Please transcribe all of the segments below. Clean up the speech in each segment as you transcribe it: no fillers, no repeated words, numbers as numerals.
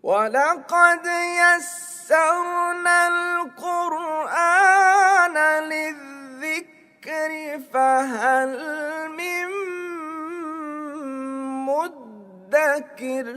وَلَقَدْ يَسَّرْنَا الْقُرْآنَ لِلذِّكْرِ فَهَلْ مِن مُّدَّكِرٍ۔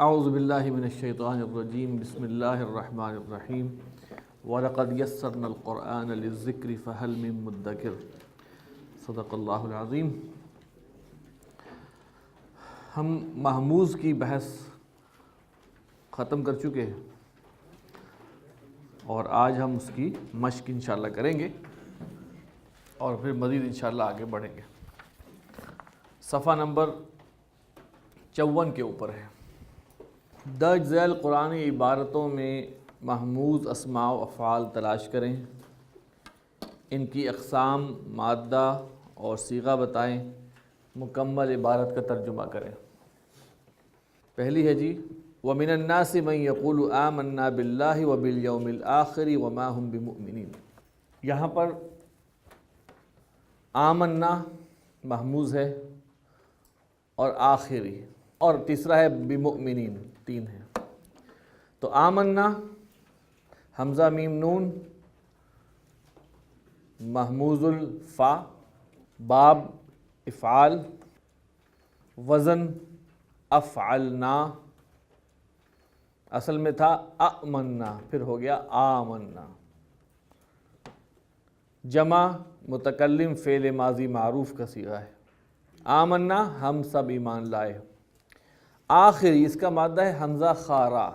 اعوذ باللہ من الشیطان الرجیم، بسم اللہ الرحمن الرحیم۔ وَلَقَدْ يَسَّرْنَا الْقُرْآنَ لِلذِّكْرِ فَهَلْ مِن مُّدَّكِرٍ۔ صدق اللہ العظیم۔ ہم محموز کی بحث ختم کر چکے ہیں اور آج ہم اس کی مشق انشاءاللہ کریں گے اور پھر مزید انشاءاللہ آگے بڑھیں گے۔ صفحہ نمبر 54 کے اوپر ہے۔ درج ذیل قرآنی عبارتوں میں محموز اسماء و افعال تلاش کریں، ان کی اقسام، مادہ اور صیغہ بتائیں، مکمل عبارت کا ترجمہ کریں۔ پہلی ہے جی وَمِنَ النَّاسِ مَن يَقُولُ آمَنَّا بِاللَّهِ وَبِالْيَوْمِ الْآخِرِ وَمَا هُمْ بِمُؤْمِنِينَ۔ یہاں پر آمنا محموز ہے اور آخری، اور تیسرا ہے بمؤمنین، تین ہے۔ تو آمنا حمزہ میم نون محموز الفا، باب افعال، وزن افعلنا، اصل میں تھا امنا، پھر ہو گیا آمنا۔ جمع متکلم فعل ماضی معروف کا صیغہ ہے۔ آمنا ہم سب ایمان لائے۔ آخری اس کا مادہ ہے حمزہ خارا۔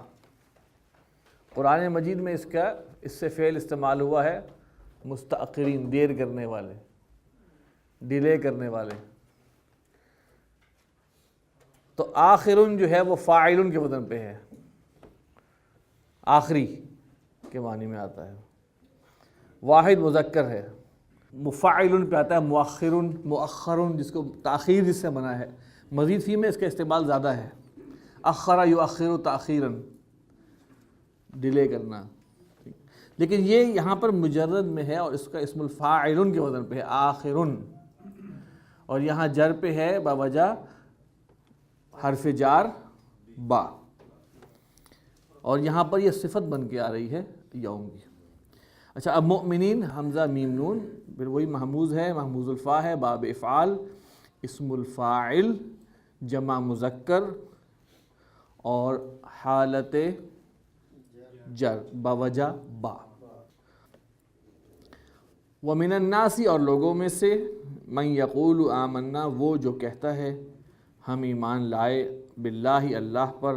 قرآن مجید میں اس سے فعل استعمال ہوا ہے مستأخرین، دیر کرنے والے، ڈیلے کرنے والے۔ تو آخرن جو ہے وہ فاعلن کے وزن پہ ہے، آخری کے معنی میں آتا ہے، واحد مذکر ہے۔ مفاعلن پہ آتا ہے مؤخرن، مؤخرن جس کو تاخیر جس سے منع ہے، مزید فی میں اس کا استعمال زیادہ ہے۔ اخر یؤخر تاخیراً، ڈیلے کرنا، لیکن یہ یہاں پر مجرد میں ہے اور اس کا اسم الفاعلن کے وزن پہ ہے آخرن، اور یہاں جر پہ ہے باوجہ حرف جار با، اور یہاں پر یہ صفت بن کے آ رہی ہے یوم کی۔ اچھا، اب مؤمنین حمزہ میم نون، پھر وہی محموز ہے، محموز الفا ہے، باب افعال، اسم الفاعل، جمع مذکر، اور حالت جر باوجہ با۔ وَمِنَ النَّاسِ اور لوگوں میں سے، من یقول آمنا وہ جو کہتا ہے ہم ایمان لائے، باللہ اللہ پر،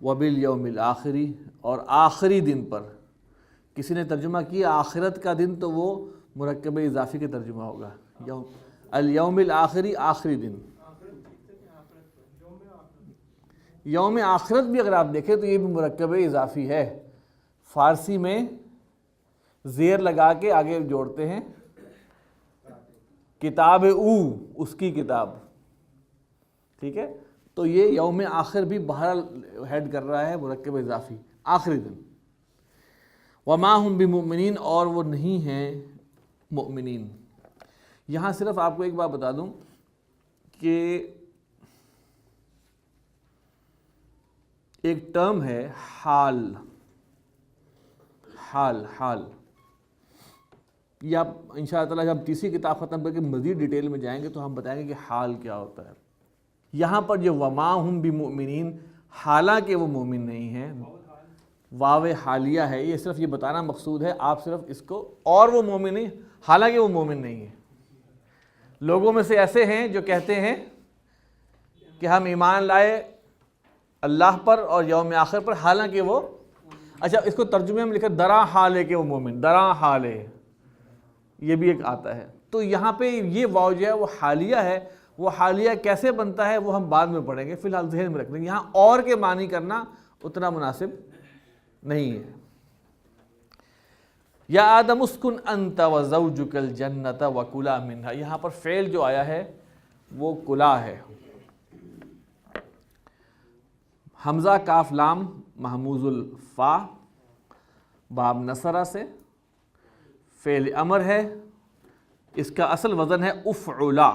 وبالیوم الآخری اور آخری دن پر۔ کسی نے ترجمہ کیا آخرت کا دن تو وہ مرکب اضافی کا ترجمہ ہوگا، الیوم الآخری آخری دن۔ یوم آخرت بھی اگر آپ دیکھیں تو یہ بھی مرکب اضافی ہے، فارسی میں زیر لگا کے آگے جوڑتے ہیں، کتاب او، اس کی کتاب، ٹھیک ہے۔ تو یہ یوم آخر بھی بہرحال ہیڈ کر رہا ہے مرکب اضافی، آخری دن۔ وما ہم بمؤمنین اور وہ نہیں ہیں مؤمنین۔ یہاں صرف آپ کو ایک بات بتا دوں کہ ایک ٹرم ہے حال، حال حال، یہ آپ انشاءاللہ تعالیٰ جب تیسری کتاب ختم کر کے مزید ڈیٹیل میں جائیں گے تو ہم بتائیں گے کہ حال کیا ہوتا ہے۔ یہاں پر جو وما ہم بمؤمنین، حالانکہ وہ مومن نہیں ہیں، واو حالیہ ہے، یہ صرف یہ بتانا مقصود ہے، آپ صرف اس کو، اور وہ مومن نہیں، حالانکہ وہ مومن نہیں ہے۔ لوگوں میں سے ایسے ہیں جو کہتے ہیں کہ ہم ایمان لائے اللہ پر اور یوم آخر پر، حالانکہ وہ، اچھا اس کو ترجمے میں لکھا درا حال ہے کہ وہ مومن، درا حال ہے، یہ بھی ایک آتا ہے۔ تو یہاں پہ یہ واو جو ہے وہ حالیہ ہے، وہ حالیہ کیسے بنتا ہے وہ ہم بعد میں پڑھیں گے، فی الحال ذہن میں رکھ لیں گے، یہاں اور کے معنی کرنا اتنا مناسب نہیں ہے۔ یا آدم اسکن انت وزوجک الجنۃ وکلا منہا، یہاں پر فعل جو آیا ہے وہ کلا ہے، حمزہ کاف لام محموز الفا باب نصرہ سے، فعل امر ہے، اس کا اصل وزن ہے افعلا،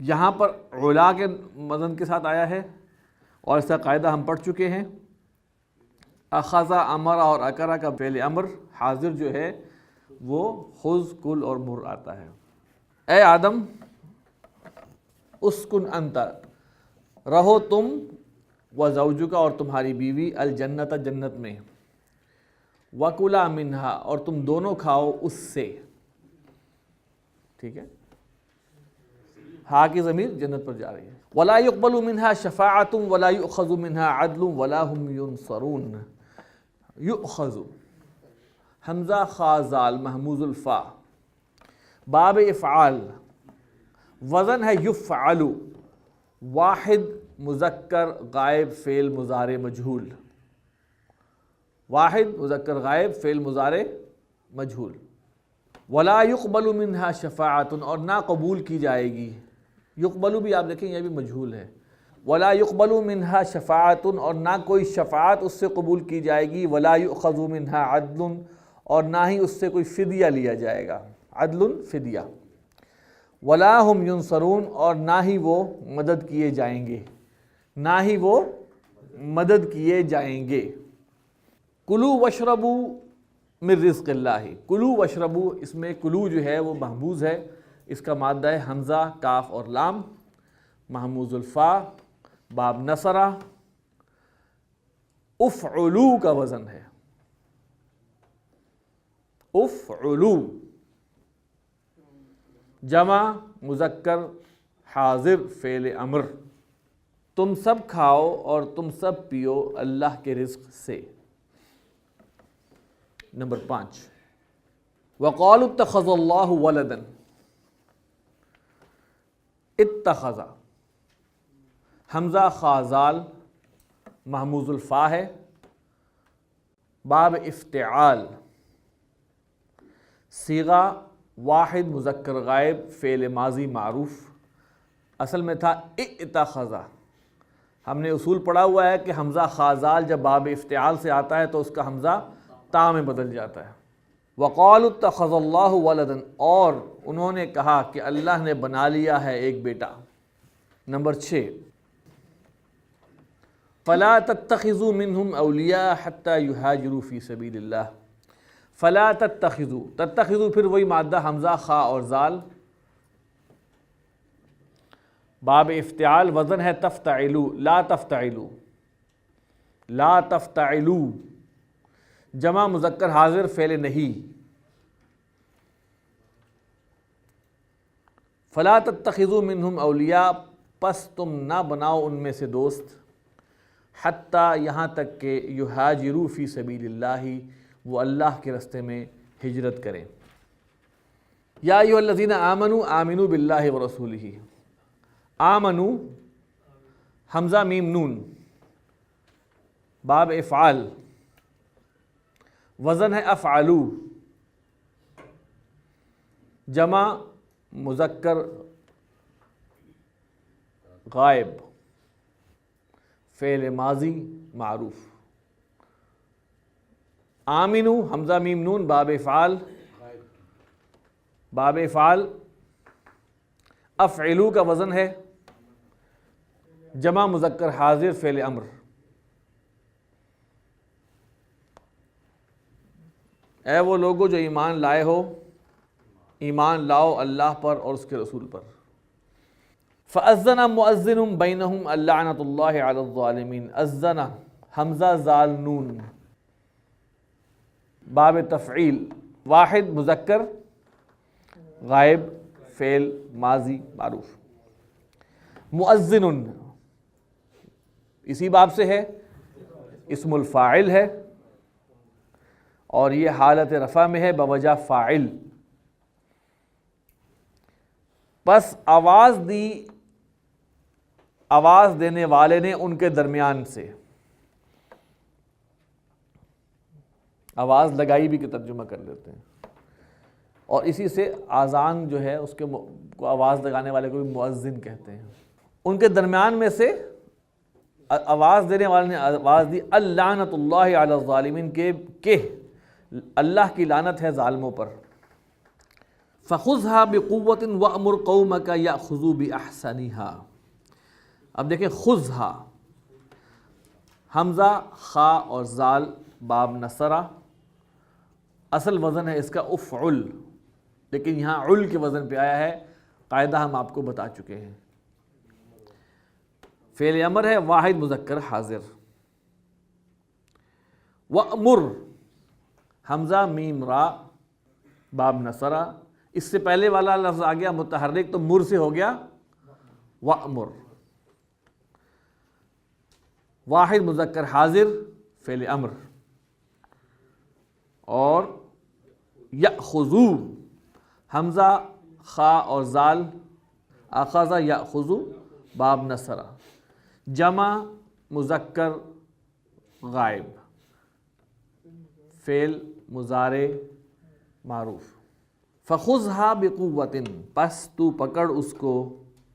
یہاں پر علا کے وزن کے ساتھ آیا ہے، اور اس کا قاعدہ ہم پڑھ چکے ہیں، اخذ امر اور اکرا کا فعل امر حاضر جو ہے وہ خذ کل اور مر آتا ہے۔ اے آدم اسکن انت، رہو تم، و زوجک اور تمہاری بیوی، الجنت جنت میں، وکلا منہا اور تم دونوں کھاؤ اس سے، ٹھیک ہے، ہا کی ضمیر جنت پر جا رہی ہے۔ ولا يقبل منها شفاعۃ ولا يؤخذ منها عدل ولا هم ينصرون، یؤخذ حمزہ خا زال محموز الفا باب افعال، وزن ہے یفعل، واحد مذکر غائب فعل مضارع مجہول، واحد مذکر غائب فعل مضارع مجہول۔ ولا يقبل منها شفاعۃ اور نہ قبول کی جائے گی، یقبل بھی آپ دیکھیں یہ بھی مجہول ہے، ولا يقبل منها شفاعۃ اور نہ کوئی شفاعت اس سے قبول کی جائے گی، ولا يؤخذ منها عدل اور نہ ہی اس سے کوئی فدیہ لیا جائے گا، عدل فدیہ، ولا هم ينصرون اور نہ ہی وہ مدد کیے جائیں گے، نہ ہی وہ مدد کیے جائیں گے۔ کلو وشربو من رزق اللہ، کلو وشربو، اس میں کلو جو ہے وہ محموز ہے، اس کا مادہ ہے حمزہ کاف اور لام محموز الفا باب نصرہ، افعلو کا وزن ہے، افعلو، جمع مذکر حاضر فعل امر، تم سب کھاؤ اور تم سب پیو اللہ کے رزق سے۔ نمبر 5، وقالوا اتخذ اللہ ولدا، اتخذ حمزہ خازال محموز الفا ہے، باب افتعال، صیغہ واحد مذکر غائب فعل ماضی معروف، اصل میں تھا اتخذ، ہم نے اصول پڑھا ہوا ہے کہ حمزہ خازال جب باب افتعال سے آتا ہے تو اس کا حمزہ تا میں بدل جاتا ہے۔ وقالوا اتخذ اللہ ولدا، اور انہوں نے کہا کہ اللہ نے بنا لیا ہے ایک بیٹا۔ نمبر 6، فلا تتخذوا منهم اولیاء حتى يهاجروا في سبیل اللہ، فلا تتخذوا، تتخذوا پھر وہی مادہ حمزہ خا اور زال باب افتعال، وزن ہے تفتعلوا، لا تفتعلوا، لا تفتعلوا، جمع مذکر حاضر فعل نہیں، فلا تتخذوا منهم اولیاء پس تم نہ بناؤ ان میں سے دوست، حتیٰ یہاں تک کہ یہاجروا فی سبیل اللہ، وہ اللہ کے راستے میں ہجرت کریں۔ یا ایھا الذین آمنوا آمنوا باللہ ورسولہ، آمنوا حمزہ میم نون باب افعال، وزن ہے افعلوا، جمع مذکر غائب فعل ماضی معروف، آمنو حمزہ میم نون باب افعال، باب افعال، افعلو کا وزن ہے جمع مذکر حاضر فعل امر۔ اے وہ لوگو جو ایمان لائے ہو، ایمان لاؤ اللہ پر اور اس کے رسول پر۔ فَأَذَّنَ مُؤَذِّنٌ بَيْنَهُمْ اللَّعْنَةُ اللَّهِ عَلَى الظَّالِمِينَ، اذن حمزہ زال نون باب تفعیل، واحد مذکر غائب فعل ماضی معروف، مؤذن اسی باب سے ہے، اسم الفاعل ہے اور یہ حالت رفع میں ہے بوجہ فاعل، بس آواز دی آواز دینے والے نے ان کے درمیان سے، آواز لگائی بھی کہ ترجمہ کر لیتے ہیں، اور اسی سے آذان جو ہے اس کے کو آواز لگانے والے کو بھی مؤذن کہتے ہیں۔ ان کے درمیان میں سے آواز دینے والے نے آواز دی اللعنۃ اللہ علی الظالمین، کہ اللہ کی لعنت ہے ظالموں پر۔ فخذها بقوة وأمر قومك يأخذوا بأحسنها۔ اب دیکھیں خذها، حمزہ خا اور زال باب نصرہ، اصل وزن ہے اس کا افعل، لیکن یہاں عل کے وزن پہ آیا ہے، قاعدہ ہم آپ کو بتا چکے ہیں۔ فعل امر ہے واحد مذکر حاضر۔ وَأْمُرْ، حمزہ میم را باب نصرہ، اس سے پہلے والا لفظ آ گیا متحرک تو مر سے ہو گیا وَأْمُرْ، واحد مذکر حاضر فعل امر۔ اور یأخذو، حمزہ خا اور زال اخذ یأخذ باب نصرہ، جمع مذکر غائب فعل مضارع معروف۔ فخذها بقوة، پس تو پکڑ اس کو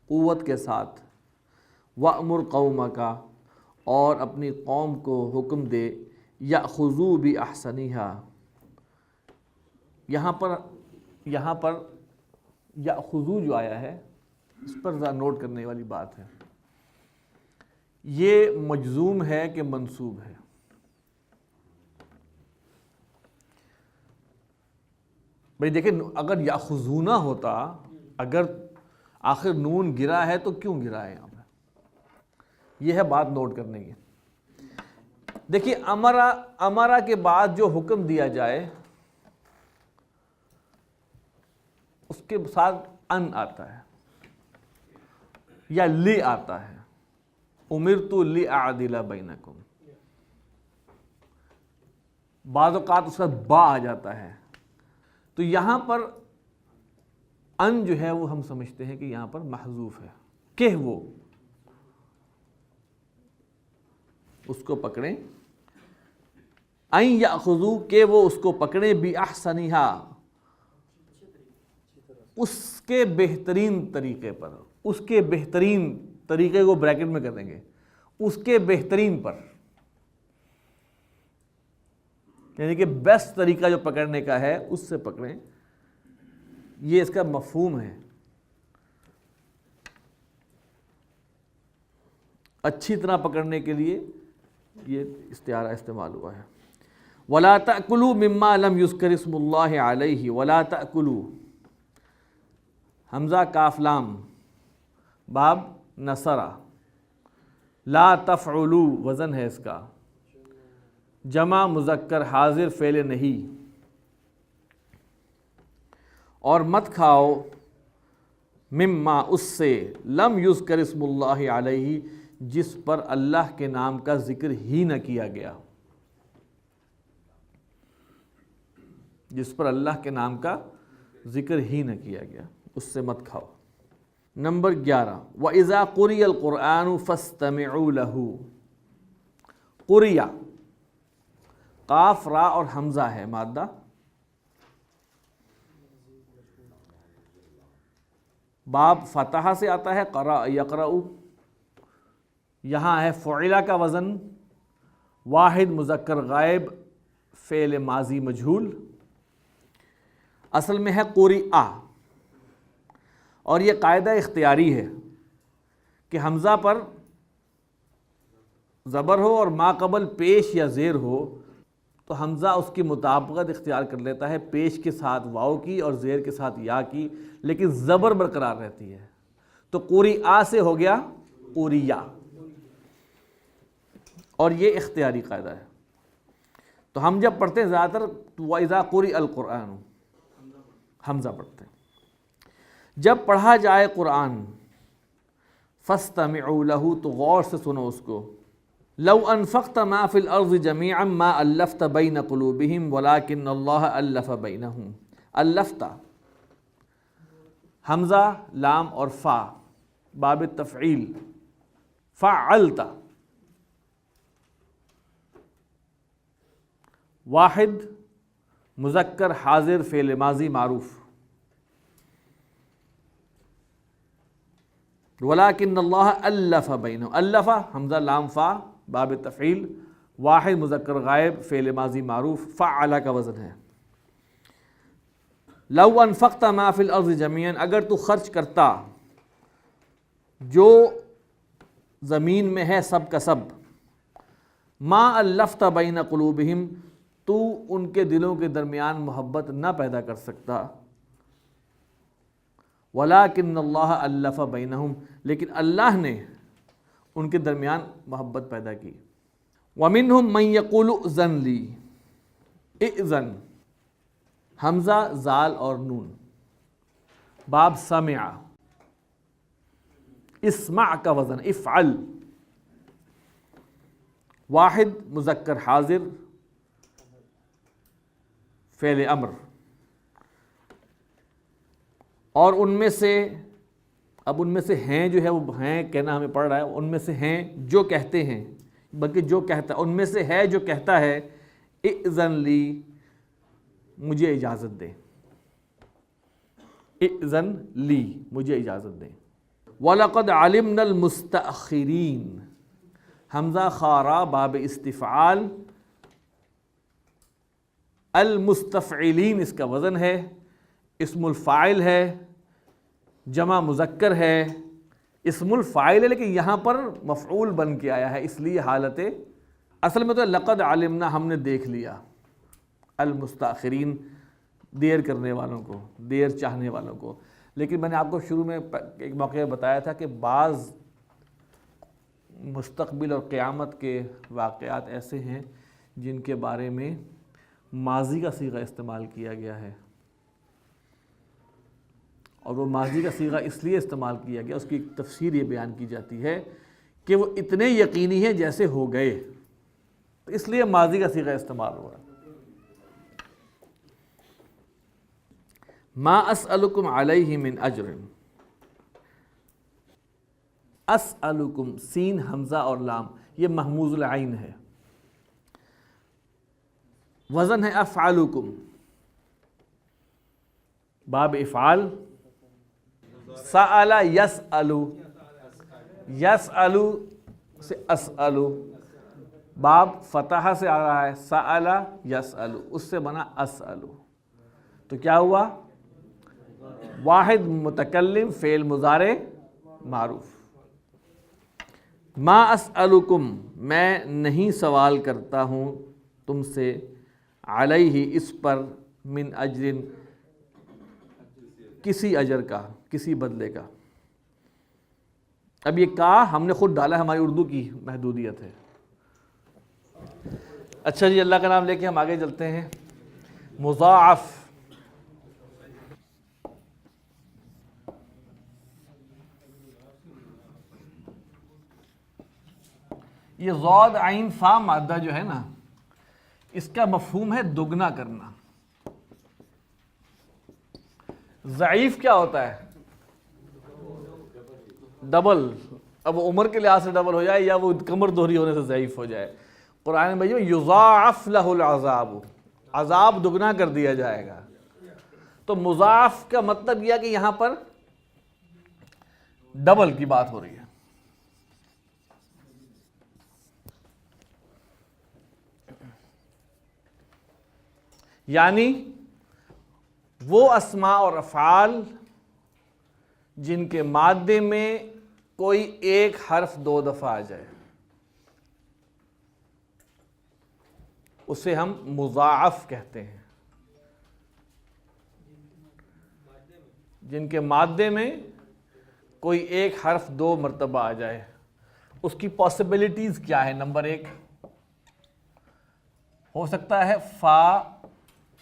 قوت کے ساتھ، وأمر قومک، اور اپنی قوم کو حکم دے، یأخذوا بأحسنها، یہاں پر یأخذوا جو آیا ہے اس پر ذرا نوٹ کرنے والی بات ہے، یہ مجزوم ہے کہ منصوب ہے؟ بھئی دیکھیں اگر یأخذون ہوتا، اگر آخر نون گرا ہے تو کیوں گرا ہے یہاں پہ، یہ ہے بات نوٹ کرنے کی۔ دیکھیے امرا کے بعد جو حکم دیا جائے اس کے ساتھ ان آتا ہے یا لی آتا ہے، امرت لأعدل بینکم، بعض اوقات اس کا با آ جاتا ہے، تو یہاں پر ان جو ہے وہ ہم سمجھتے ہیں کہ یہاں پر محذوف ہے، کہ وہ اس کو پکڑیں، این یأخذو، کہ وہ اس کو پکڑیں، بأحسنہا، اس کے بہترین طریقے پر، اس کے بہترین طریقے کو بریکٹ میں کر دیں گے، اس کے بہترین پر، یعنی کہ بیسٹ طریقہ جو پکڑنے کا ہے اس سے پکڑیں، یہ اس کا مفہوم ہے، اچھی طرح پکڑنے کے لیے یہ استعارہ استعمال ہوا ہے۔ وَلَا تَأْكُلُوا مِمَّا لَمْ يُذْكَرِ اسْمُ اللَّهِ عَلَيْهِ، وَلَا تَأْكُلُوا، حمزہ کاف لام باب نصرہ، لا تفعلوا وزن ہے اس کا، جمع مذکر حاضر فعل نہیں، اور مت کھاؤ مما اس سے، لم یذکر اسم اللہ علیہ، جس پر اللہ کے نام کا ذکر ہی نہ کیا گیا، جس پر اللہ کے نام کا ذکر ہی نہ کیا گیا، اس سے مت کھاؤ۔ نمبر 11، وَإِذَا قُرِئَ الْقُرْآنُ فَاسْتَمِعُوا لَهُ، قُرِئَ قاف را اور حمزہ ہے مادہ، باب فتح سے آتا ہے قرأ یقرأ، یہاں ہے فعلہ کا وزن، واحد مذکر غائب فعل ماضی مجہول، اصل میں ہے قُرِئَ، اور یہ قاعدہ اختیاری ہے کہ حمزہ پر زبر ہو اور ما قبل پیش یا زیر ہو تو حمزہ اس کی مطابقت اختیار کر لیتا ہے پیش کے ساتھ واو کی اور زیر کے ساتھ یا کی، لیکن زبر برقرار رہتی ہے، تو قُرِئَ سے ہو گیا قُرِئَ، اور یہ اختیاری قاعدہ ہے۔ تو ہم جب پڑھتے ہیں زیادہ تر وَإِذَا قُرِئَ الْقُرْآنُ حمزہ پڑھتے ہیں، جب پڑھا جائے قرآن فَاسْتَمِعُوا لَهُ، تو غور سے سنو اس کو، لو انفقت ما فی الارض جميعا ما الفت بین قلوبہم ولکن اللہ الف بینہم، الفت حمزہ لام اور فا باب التفعیل، فعلت واحد مذکر حاضر فعل ماضی معروف. ولیکن اللہ الف بینہم، الف حمزہ لام فا باب تفعیل، واحد مذکر غائب فعل ماضی معروف، فعل کا وزن ہے. لو انفقت ما فی الارض جميعا، اگر تو خرچ کرتا جو زمین میں ہے سب کا سب، ما الفت بین قلوبہم، تو ان کے دلوں کے درمیان محبت نہ پیدا کر سکتا. ولیکن اللہ الف بینہم، لیکن اللہ نے ان کے درمیان محبت پیدا کی. ومنہم من یقول اذن لی، اذن حمزہ زال اور نون، باب سمع، اسمع کا وزن افعل، واحد مذکر حاضر فعل امر. اور ان میں سے، اب ان میں سے ہیں جو ہے وہ ہیں کہنا ہمیں پڑ رہا ہے، ان میں سے ہیں جو کہتے ہیں، بلکہ جو کہتا، ان میں سے ہے جو کہتا ہے اذن لی، مجھے اجازت دے، اذن لی مجھے اجازت دے. وَلَقَدْ عَلِمْنَا الْمُسْتَأْخِرِينَ، حمزہ خارا باب استفعال، المستفعلین اس کا وزن ہے، اسم الفاعل ہے، جمع مذکر ہے، اسم الفاعل ہے لیکن یہاں پر مفعول بن کے آیا ہے، اس لیے حالت، اصل میں تو لقد علمنا ہم نے دیکھ لیا، المستاخرین دیر کرنے والوں کو، دیر چاہنے والوں کو. لیکن میں نے آپ کو شروع میں ایک موقع بتایا تھا کہ بعض مستقبل اور قیامت کے واقعات ایسے ہیں جن کے بارے میں ماضی کا صیغہ استعمال کیا گیا ہے، اور وہ ماضی کا صیغہ اس لیے استعمال کیا گیا، اس کی ایک تفسیر یہ بیان کی جاتی ہے کہ وہ اتنے یقینی ہیں جیسے ہو گئے، اس لیے ماضی کا صیغہ استعمال ہوا. ما اسألکم علیہ من اجر، اسألکم سین حمزہ اور لام یہ محموز العین ہے، وزن ہے افعلکم، باب افعال، سأل یسأل، یسأل سے اسأل، باب فتح سے آ رہا ہے، سأل یسأل اس سے بنا اسأل. تو کیا ہوا؟ واحد متکلم فعل مضارع معروف. ما اسألکم میں نہیں سوال کرتا ہوں تم سے، علیہ اس پر، من اجر کسی اجر کا، کسی بدلے کا. اب یہ کا ہم نے خود ڈالا ہے، ہماری اردو کی محدودیت ہے. اچھا جی، اللہ کا نام لے کے ہم آگے چلتے ہیں. مضاعف، یہ ضاد عین فا مادہ جو ہے نا، اس کا مفہوم ہے دگنا کرنا. ضعیف کیا ہوتا ہے؟ ڈبل. اب وہ عمر کے لحاظ سے ڈبل ہو جائے یا وہ کمر دوہری ہونے سے ضعیف ہو جائے. قرآن میں یضاعف لہ العذاب، عذاب دگنا کر دیا جائے گا. تو مضاعف کا مطلب یہ کہ یہاں پر ڈبل کی بات ہو رہی ہے. یعنی وہ اسماء اور افعال جن کے مادے میں کوئی ایک حرف دو دفعہ آ جائے اسے ہم مضاعف کہتے ہیں. جن کے مادے میں کوئی ایک حرف دو مرتبہ آ جائے، اس کی پاسبلٹیز کیا ہے؟ نمبر ایک، ہو سکتا ہے فا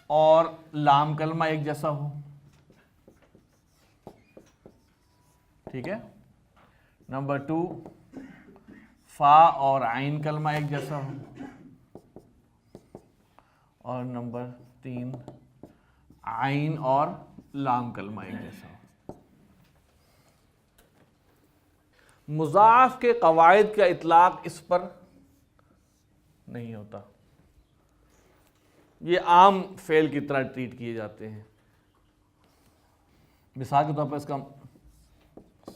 اور لام کلمہ ایک جیسا ہو، ٹھیک ہے. نمبر ٹو، فا اور عین کلمہ ایک جیسا ہو. اور نمبر تین، عین اور لام کلمہ ایک جیسا ہو. مضاعف کے قواعد کا اطلاق اس پر نہیں ہوتا. یہ عام فعل کی طرح ٹریٹ کیے جاتے ہیں. مثال کے طور پر اس کا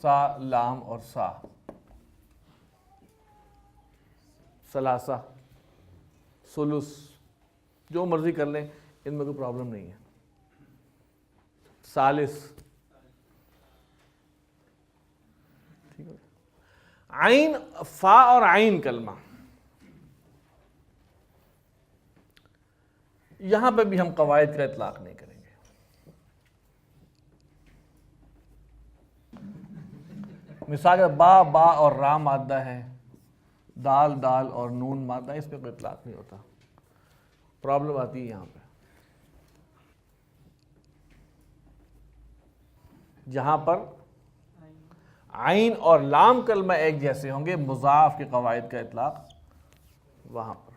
سا، لام اور سا، ثلاثہ، ثلث، جو مرضی کر لیں، ان میں کوئی پرابلم نہیں ہے. ثالث. ٹھیک ہے. عین، فا اور عین کلمہ، یہاں پہ بھی ہم قواعد کا اطلاق نہیں کریں گے. مثال کے با، با اور را مادہ ہے، دال، دال اور نون مادہ، اس پہ کوئی اطلاق نہیں ہوتا. پرابلم آتی ہے یہاں پہ جہاں پر عین اور لام کلمہ ایک جیسے ہوں گے، مضاعف کے قواعد کا اطلاق وہاں پر.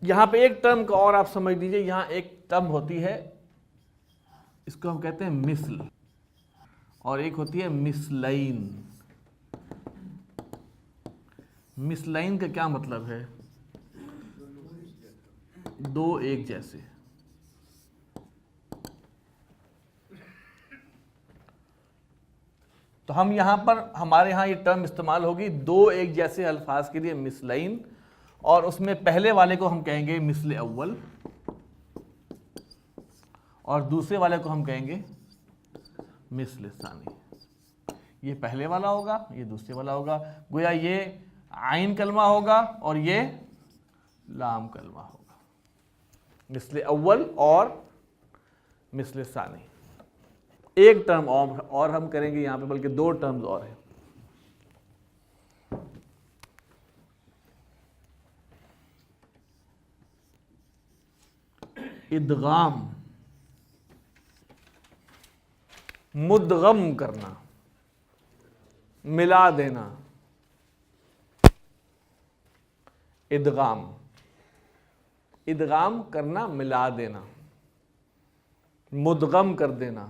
یہاں پہ ایک ٹرم کا اور آپ سمجھ لیجئے، یہاں ایک ٹرم ہوتی ہے، اس کو ہم کہتے ہیں مثل، اور ایک ہوتی ہے مثلین. مثلین کا کیا مطلب ہے؟ دو ایک جیسے. تو ہم یہاں پر، ہمارے ہاں یہ ٹرم استعمال ہوگی دو ایک جیسے الفاظ کے لیے مثلین، اور اس میں پہلے والے کو ہم کہیں گے مثل اول، اور دوسرے والے کو ہم کہیں گے مثل ثانی. یہ پہلے والا ہوگا، یہ دوسرے والا ہوگا. گویا یہ عین کلمہ ہوگا اور یہ لام کلمہ ہوگا. مثل اول اور مثل ثانی. ایک ٹرم اور ہم کریں گے یہاں پہ، بلکہ دو ٹرمز اور ہیں. ادغام، مدغم کرنا، ملا دینا. ادغام، ادغام کرنا، ملا دینا، مدغم کر دینا،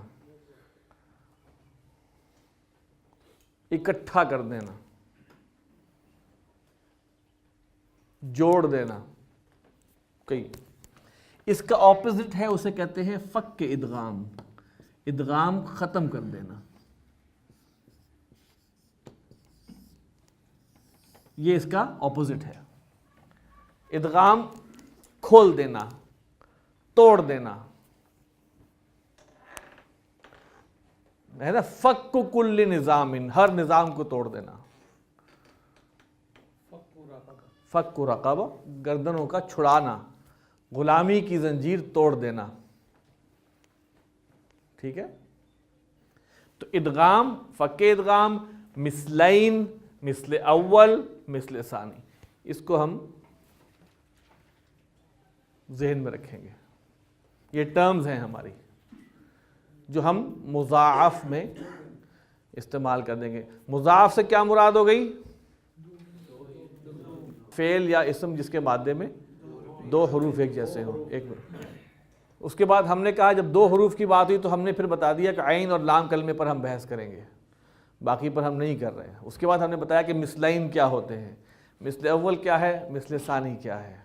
اکٹھا کر دینا، جوڑ دینا. کئی اس کا اپوزٹ ہے، اسے کہتے ہیں فک ادغام. ادغام ختم کر دینا. یہ اس کا اپوزٹ ہے. ادغام کھول دینا، توڑ دینا ہے نا. فک کل نظام، ہر نظام کو توڑ دینا. فک رقبہ، گردنوں کا چھڑانا، غلامی کی زنجیر توڑ دینا. ٹھیک ہے. تو ادغام، فک ادغام، مثلین، مثل اول، مثل ثانی، اس کو ہم ذہن میں رکھیں گے. یہ ٹرمز ہیں ہماری جو ہم مضاعف میں استعمال کر دیں گے. مضاعف سے کیا مراد ہو گئی؟ فعل یا اسم جس کے مادے میں دو حروف ایک جیسے ہوں. ایک منٹ. اس کے بعد ہم نے کہا جب دو حروف کی بات ہوئی تو ہم نے پھر بتا دیا کہ عین اور لام کلمے پر ہم بحث کریں گے، باقی پر ہم نہیں کر رہے ہیں. اس کے بعد ہم نے بتایا کہ مثلین کیا ہوتے ہیں، مثل اول کیا ہے، مثل ثانی کیا ہے،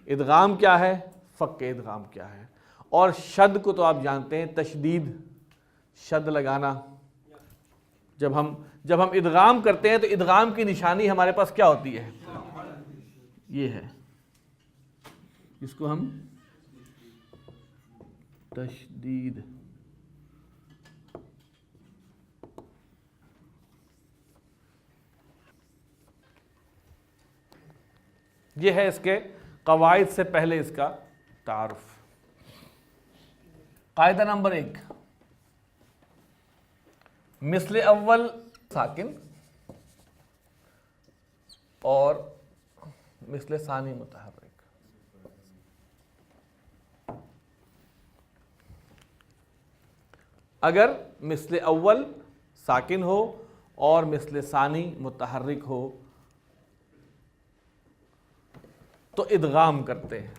ادغام کیا ہے، فک ادغام کیا ہے. اور شد کو تو آپ جانتے ہیں، تشدید، شد لگانا. جب ہم ادغام کرتے ہیں تو ادغام کی نشانی ہمارے پاس کیا ہوتی ہے؟ یہ ہے، اس کو ہم تشدید. یہ ہے اس کے قواعد سے پہلے اس کا تعارف. قاعدہ نمبر 1، مثل اول ساکن اور مثل ثانی متحرک. اگر مثل اول ساکن ہو اور مثل ثانی متحرک ہو تو ادغام کرتے ہیں.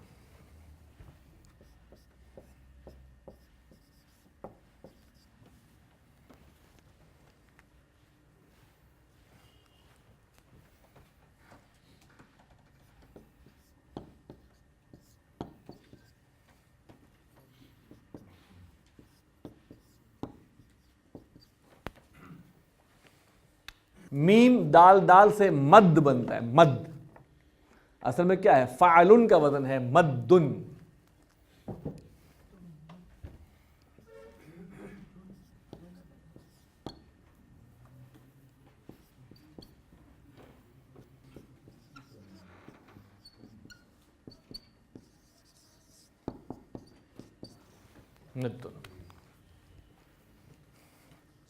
میم دال دال سے مد بنتا ہے، مد، اصل میں کیا ہے؟ فعلن کا وزن ہے مدن.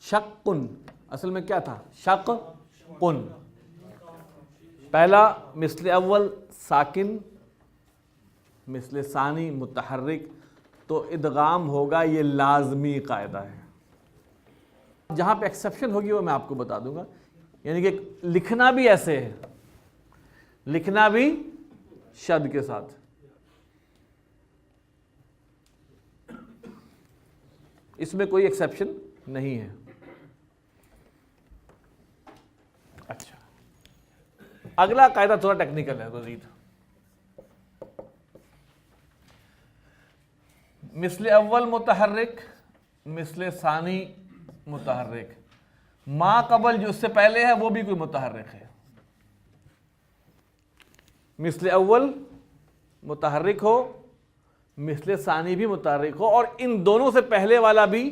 شقن اصل میں کیا تھا؟ شق قن. پہلا مثل اول ساکن، مثل ثانی متحرک، تو ادغام ہوگا، یہ لازمی قاعدہ ہے. جہاں پہ ایکسیپشن ہوگی وہ میں آپ کو بتا دوں گا. یعنی کہ لکھنا بھی ایسے ہے، لکھنا بھی شد کے ساتھ. اس میں کوئی ایکسیپشن نہیں ہے. اچھا، اگلا قاعدہ تھوڑا ٹیکنیکل ہے مزید. مثل اول متحرک، مثل ثانی متحرک، ما قبل جو اس سے پہلے ہے وہ بھی کوئی متحرک ہے. مثل اول متحرک ہو، مثل ثانی بھی متحرک ہو، اور ان دونوں سے پہلے والا بھی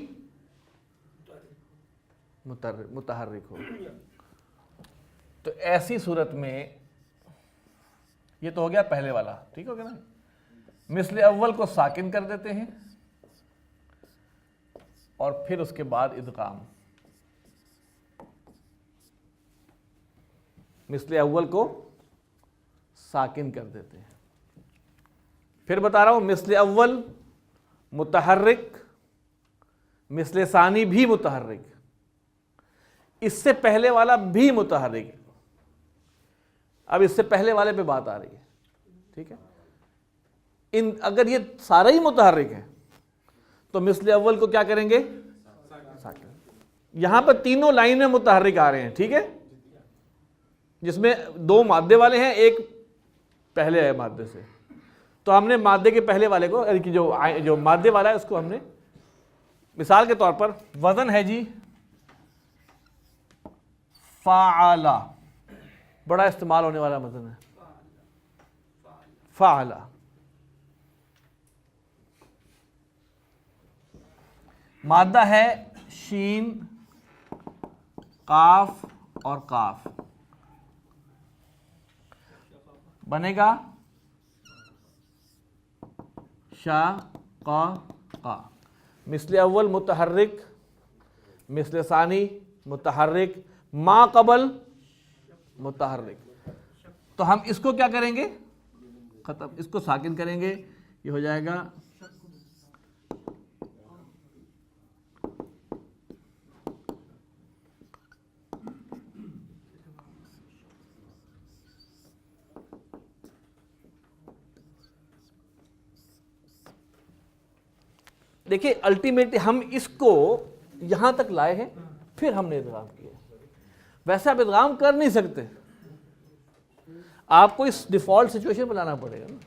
متحرک ہو. تو ایسی صورت میں یہ تو ہو گیا پہلے والا، ٹھیک ہو گیا نا. مثل اول کو ساکن کر دیتے ہیں اور پھر اس کے بعد ادغام. مثل اول کو ساکن کر دیتے ہیں. پھر بتا رہا ہوں، مثل اول متحرک، مثل ثانی بھی متحرک، اس سے پہلے والا بھی متحرک. اب اس سے پہلے والے پہ بات آ رہی ہے، ٹھیک ہے. اگر یہ سارے ہی متحرک ہیں تو مثل اول کو کیا کریں گے؟ ساکن. یہاں پر تینوں لائن میں متحرک آ رہے ہیں، ٹھیک ہے، جس میں دو مادے والے ہیں، ایک پہلے ہے مادے سے. تو ہم نے مادے کے پہلے والے کو، یعنی کہ جو مادے والا ہے اس کو ہم نے مثال کے طور پر وزن ہے جی فعلا، بڑا استعمال ہونے والا وزن ہے فعلا. مادہ ہے شین، قاف اور قاف، بنے گا شا قا قا. مثل اول متحرک، مثل ثانی متحرک، ما قبل متحرک. تو ہم اس کو کیا کریں گے؟ ختم. اس کو ساکن کریں گے، یہ ہو جائے گا دیکھیں. الٹیمیٹلی ہم اس کو یہاں تک لائے ہیں، پھر ہم نے ادغام کیا. ویسے آپ ادغام کر نہیں سکتے، آپ کو اس ڈیفالٹ سچویشن بنانا پڑے گا نا.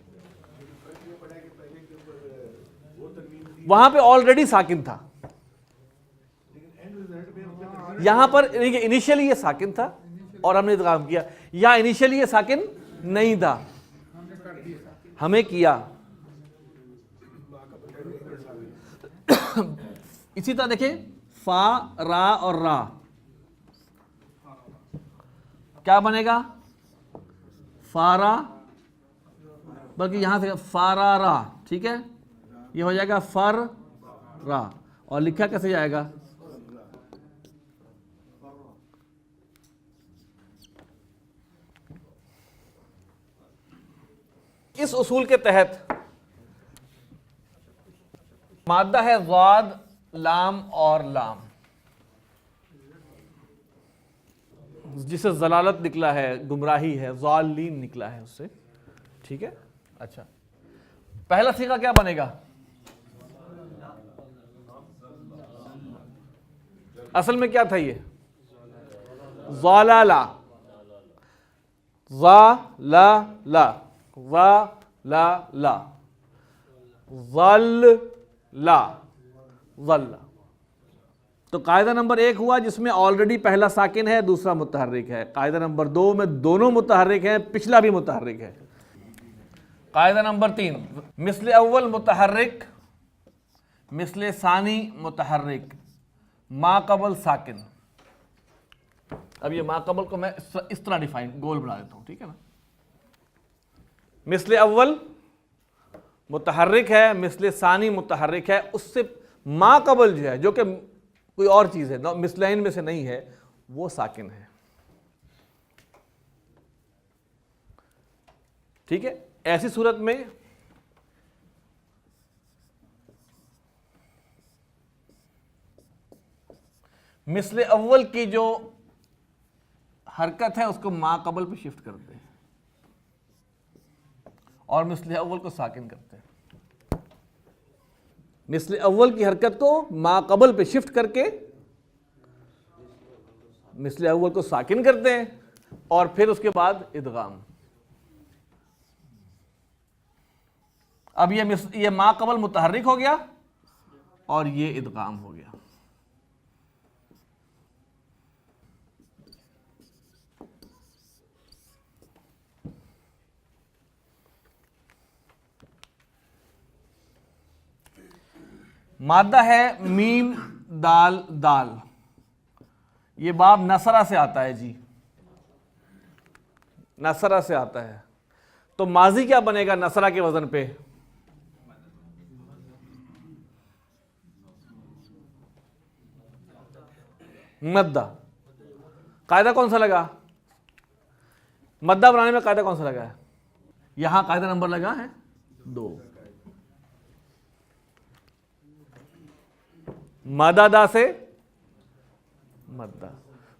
وہاں پہ آلریڈی ساکن تھا، یہاں پر انیشیلی یہ ساکن تھا اور ہم نے ادغام کیا. یہاں انیشیلی یہ ساکن نہیں تھا، ہمیں کیا. اسی طرح دیکھیں فا، را اور را، کیا بنے گا؟ فارا، بلکہ یہاں سے فارا را، ٹھیک ہے، یہ ہو جائے گا فر را. اور لکھا کیسے جائے گا؟ اس اصول کے تحت مادہ ہے ضاد، لام اور لام، جسے ضلالت نکلا ہے، گمراہی ہے، ضالین نکلا ہے اس سے، ٹھیک ہے. اچھا، پہلا صیغہ کیا بنے گا؟ اصل میں کیا تھا یہ؟ ضلالا، ضلالا، ضلالا، ضل لا، ضل. تو قاعدہ نمبر 1 ہوا جس میں آلریڈی پہلا ساکن ہے دوسرا متحرک ہے. قاعدہ نمبر 2 میں دونوں متحرک ہیں پچھلا بھی متحرک ہے. قاعدہ نمبر 3 مثل اول متحرک مثل ثانی متحرک ما قبل ساکن. اب یہ ما قبل کو میں اس طرح ڈیفائن گول بنا دیتا ہوں, ٹھیک ہے نا. مثل اول متحرک ہے مثل ثانی متحرک ہے, اس سے ما قبل جو ہے جو کہ کوئی اور چیز ہے مثلین میں سے نہیں ہے وہ ساکن ہے, ٹھیک ہے. ایسی صورت میں مثل اول کی جو حرکت ہے اس کو ما قبل پہ شفٹ کرتے ہیں اور مثل اول کو ساکن کرتے ہیں. مثل اول کی حرکت کو ما قبل پہ شفٹ کر کے مثل اول کو ساکن کرتے ہیں اور پھر اس کے بعد ادغام. اب یہ ما قبل متحرک ہو گیا اور یہ ادغام ہو گیا. مادہ ہے میم دال دال, یہ باب نصرہ سے آتا ہے جی, نصرہ سے آتا ہے. تو ماضی کیا بنے گا نصرہ کے وزن پہ؟ مدہ. قاعدہ کون سا لگا؟ مدہ بنانے میں قاعدہ کون سا لگا ہے؟ یہاں قاعدہ نمبر لگا ہے 2. مددا سے مدہ,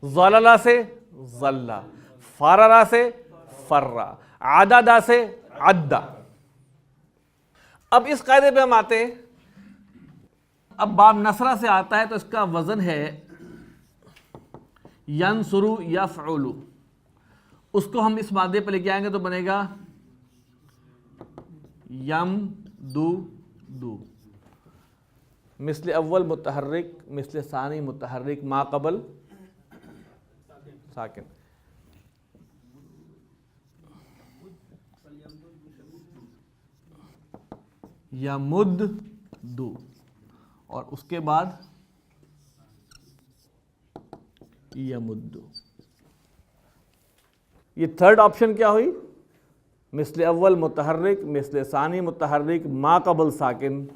ظللا سے ظلہ, فررا سے فرا, عددا سے عدہ. اب اس قاعدے پہ ہم آتے ہیں. اب باب نصرہ سے آتا ہے تو اس کا وزن ہے ینصرو یفعلو. اس کو ہم اس مادے پہ لے کے آئیں گے تو بنے گا یم دو دو. مثل اول متحرک مثل ثانی متحرک ما قبل ساکن. یمد دو اور اس کے بعد یمدو. یہ تھرڈ آپشن کیا ہوئی؟ مثل اول متحرک مثل ثانی متحرک ما قبل ساکن,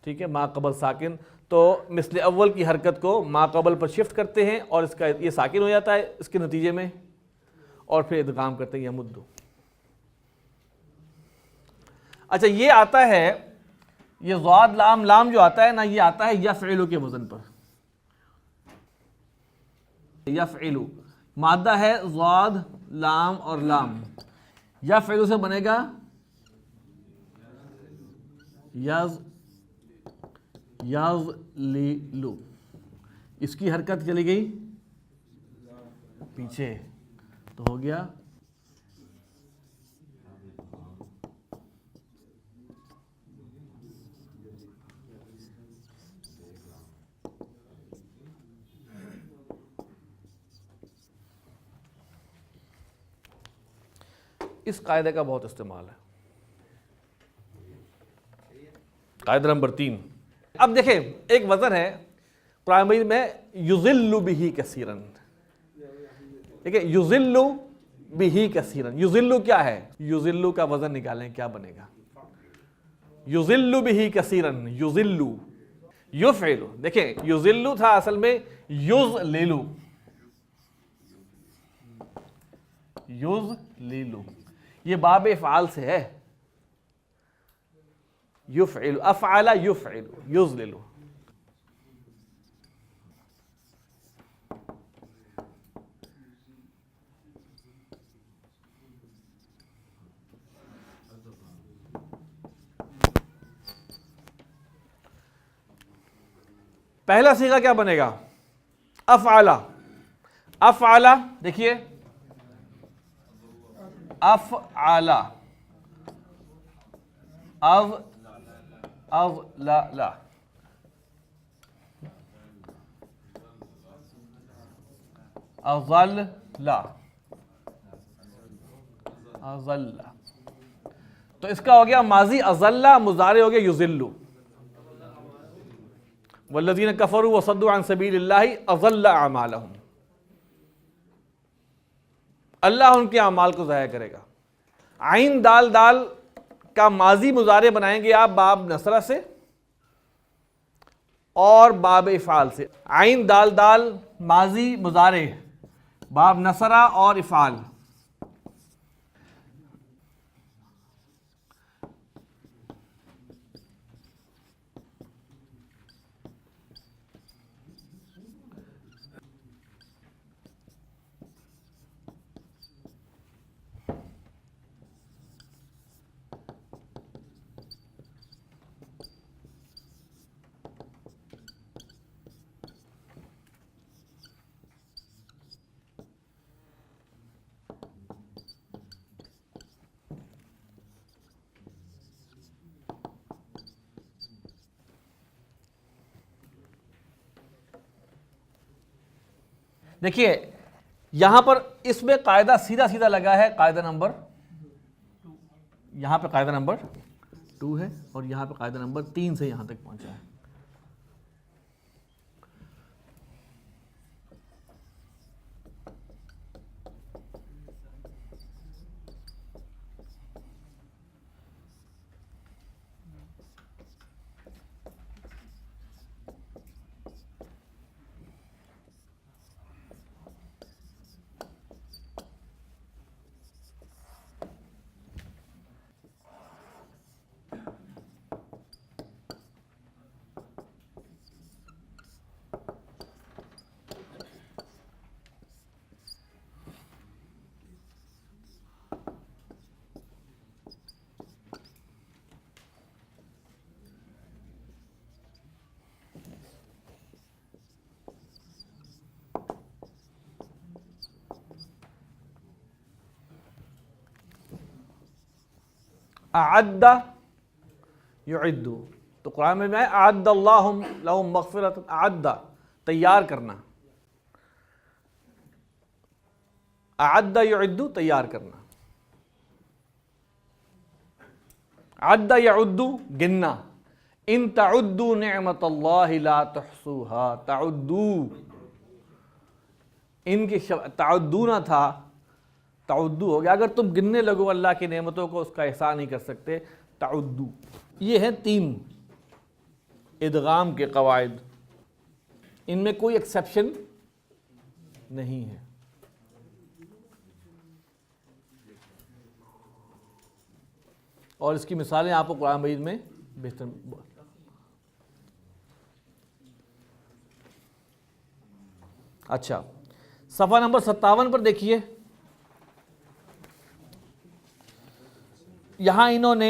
ٹھیک ہے, ما قبل ساکن. تو مثل اول کی حرکت کو ما قبل پر شفٹ کرتے ہیں اور اس کا یہ ساکن ہو جاتا ہے اس کے نتیجے میں, اور پھر ادغام کرتے ہیں یمدو. اچھا یہ آتا ہے, یہ ضاد لام لام جو آتا ہے نا, یہ آتا ہے یفعلو کے وزن پر. یفعلو مادہ ہے ضاد لام اور لام. یفعلو سے بنے گا یظللو. اس کی حرکت چلی گئی پیچھے تو ہو گیا اس قاعدے کا بہت استعمال ہے. قاعدہ نمبر 3. اب دیکھیں ایک وزن ہے قرآن مجید میں یذل بہ کثیرا, ٹھیک ہے, یذل بہ کثیرا. یذل کیا ہے؟ یذل کا وزن نکالیں کیا بنے گا؟ یذل بہ کثیرا. یذل یفعل, دیکھیں یذل تھا اصل میں یذلل. یذلل یہ باب افعال سے ہے. یفعل افعل یفعل یذلل. پہلا صیغہ کیا بنے گا؟ افعل. افعل دیکھیے افعل لا اضل تو اس کا ہو گیا ماضی اضل، مضارع ہو گیا یضل. والذین کفروا وصدوا عن سبیل اللہ اضل اعمالہم، اللہ ان کے اعمال کو ضائع کرے گا. عین دال دال کا ماضی مضارع بنائیں گے آپ باب نصرہ سے اور باب افعال سے. عین دال دال ماضی مضارع باب نصرہ اور افعال. دیکھیے یہاں پر اس میں قاعدہ سیدھا سیدھا لگا ہے، قاعدہ نمبر، یہاں پہ قاعدہ نمبر 2 ہے اور یہاں پہ قاعدہ نمبر 3 سے یہاں تک پہنچا ہے. اعد یعد، تو قرآن میں ہے اعد اللہ لہم مغفرۃ، اعد تیار کرنا، اعد یعد تیار کرنا، عد یعد گننا، ان تعدوا نعمت اللہ لا تحصوها، تعدوا، ان کی تعدونا تھا، تعدو ہو گیا، اگر تم گننے لگو اللہ کی نعمتوں کو اس کا احصاء نہیں کر سکتے. تعدو یہ ہیں 3 ادغام کے قواعد، ان میں کوئی ایکسیپشن نہیں ہے. اور اس کی مثالیں آپ کو قرآن مجید میں بہتر. اچھا صفحہ نمبر 57 پر دیکھیے، یہاں انہوں نے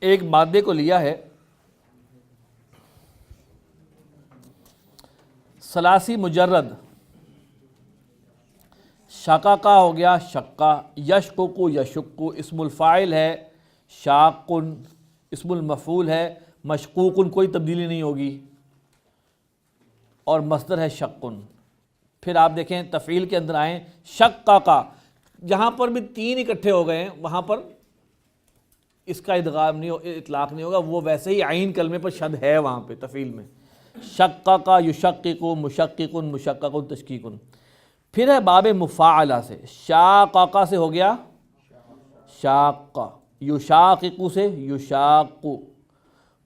ایک مادے کو لیا ہے، ثلاثی مجرد، شقاقہ ہو گیا شقہ، یشقق یشق، اسم الفاعل ہے شاق، اسم المفعول ہے مشقوق، کوئی تبدیلی نہیں ہوگی، اور مصدر ہے شق. پھر آپ دیکھیں تفعیل کے اندر آئیں، شقاقہ، جہاں پر بھی 3 اکٹھے ہو گئے ہیں وہاں پر اس کا ادغام نہیں اطلاق نہیں ہوگا، وہ ویسے ہی عین کلمے پر شد ہے وہاں پہ تفعیل میں. شقق یشقق، مشقق مشقق تشقیق. پھر ہے باب مفاعلہ سے، شاقق سے ہو گیا شاق، یشاقق سے یشاق،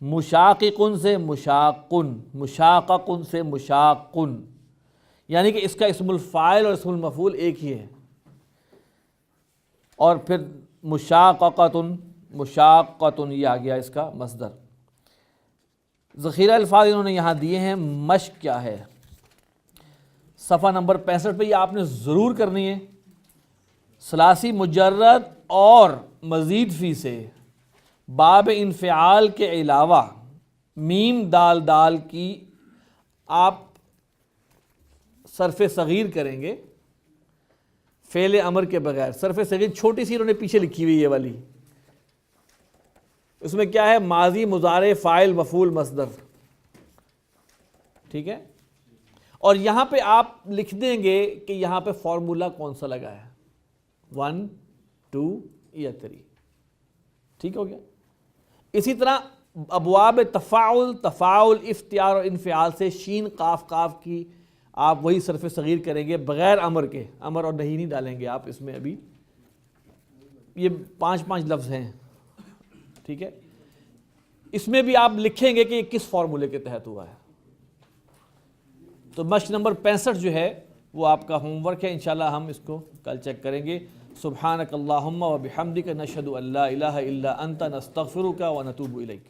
مشاقق سے مشاقن، مشاقق سے مشاقن، یعنی کہ اس کا اسم الفاعل اور اسم المفعول ایک ہی ہے. اور پھر مشاققۃ، مشاقۃ یہ آ گیا اس کا مصدر. ذخیرہ الفاظ انہوں نے یہاں دیے ہیں. مشق کیا ہے؟ صفحہ نمبر 65 پہ یہ آپ نے ضرور کرنی ہے. ثلاثی مجرد اور مزید فی سے باب انفعال کے علاوہ میم دال دال کی آپ صرف صغیر کریں گے فعل امر کے بغیر. صرف صغیر چھوٹی سی انہوں نے پیچھے لکھی ہوئی یہ والی، اس میں کیا ہے؟ ماضی مضارع فاعل مفعول مصدر، ٹھیک ہے. اور یہاں پہ آپ لکھ دیں گے کہ یہاں پہ فارمولا کون سا لگا ہے، 1 2 یا 3، ٹھیک ہو گیا۔ اسی طرح ابواب تفاعل، تفاعل، افتعال اور انفعال سے شین قاف قاف کی آپ وہی صرف صغیر کریں گے بغیر امر کے، امر اور نہیں ڈالیں گے آپ اس میں، ابھی یہ 5 لفظ ہیں، ٹھیک ہے۔ اس میں بھی آپ لکھیں گے کہ یہ کس فارمولے کے تحت ہوا ہے۔ تو مشق نمبر 65 جو ہے وہ آپ کا ہوم ورک ہے، انشاءاللہ ہم اس کو کل چیک کریں گے۔ سبحانک اللہم و بحمدک، نشہد ان لا الہ الا انت، نستغفرک و نتوب الیک۔